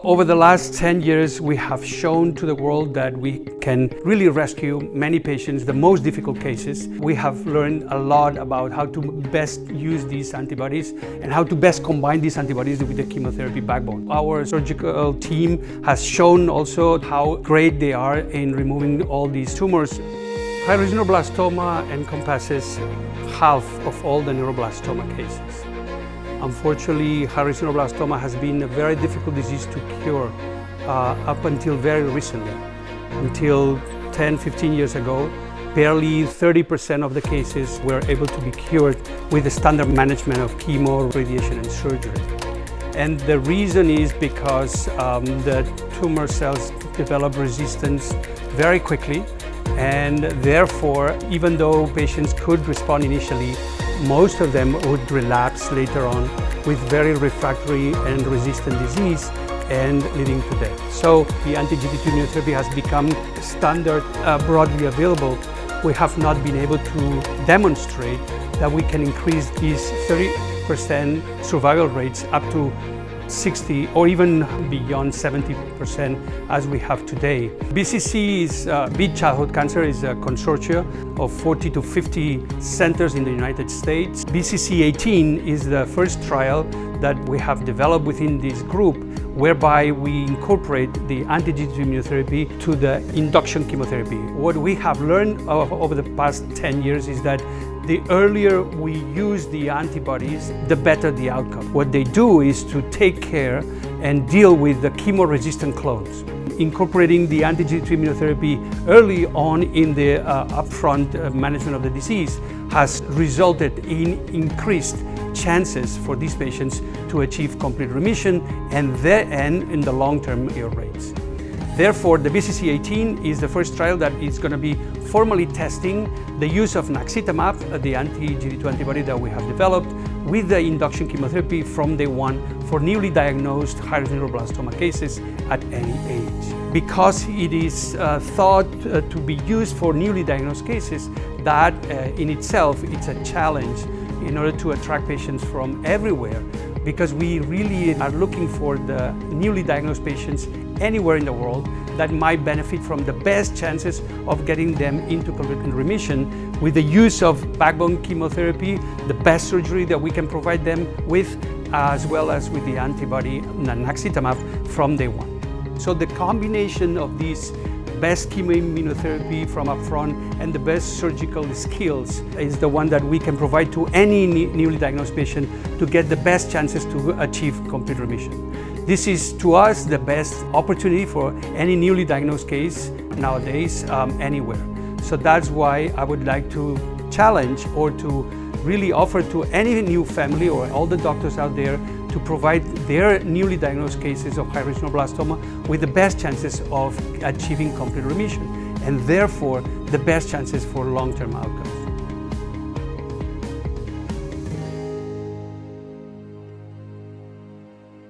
Over the last 10 years, we have shown to the world that we can really rescue many patients, the most difficult cases. We have learned a lot about how to best use these antibodies and how to best combine these antibodies with the chemotherapy backbone. Our surgical team has shown also how great they are in removing all these tumors. High-risk neuroblastoma encompasses half of all the neuroblastoma cases. Unfortunately, high-risk neuroblastoma has been a very difficult disease to cure up until very recently. Until 10-15 years ago, barely 30% of the cases were able to be cured with the standard management of chemo, radiation, and surgery. And the reason is because the tumor cells develop resistance very quickly, and therefore, even though patients could respond initially, most of them would relapse later on with very refractory and resistant disease and leading to death. So the anti-GD2 immunotherapy has become standard, broadly available. We have not been able to demonstrate that we can increase these 30% survival rates up to 60 or even beyond 70% as we have today. BCC is Beat Childhood Cancer is a consortium of 40 to 50 centers in the United States. BCC18 is the first trial that we have developed within this group, whereby we incorporate the anti-GD2 immunotherapy to the induction chemotherapy. What we have learned over the past 10 years is that the earlier we use the antibodies, the better the outcome. What they do is to take care and deal with the chemo-resistant clones. Incorporating the anti-GD2 immunotherapy early on in the upfront management of the disease has resulted in increased chances for these patients to achieve complete remission and in the long-term cure rates. Therefore, the BCC18 is the first trial that is going to be formally testing the use of naxitamab, the anti-GD2 antibody that we have developed, with the induction chemotherapy from day one for newly diagnosed high-risk neuroblastoma cases at any age. Because it is thought to be used for newly diagnosed cases, that in itself it's a challenge in order to attract patients from everywhere, because we really are looking for the newly diagnosed patients anywhere in the world that might benefit from the best chances of getting them into complete remission with the use of backbone chemotherapy, the best surgery that we can provide them with, as well as with the antibody naxitamab from day one. So the combination of these best chemoimmunotherapy from upfront and the best surgical skills is the one that we can provide to any newly diagnosed patient to get the best chances to achieve complete remission. This is, to us, the best opportunity for any newly diagnosed case nowadays, anywhere. So that's why I would like to challenge or to really offer to any new family or all the doctors out there to provide their newly diagnosed cases of high-risk neuroblastoma with the best chances of achieving complete remission, and therefore the best chances for long-term outcomes.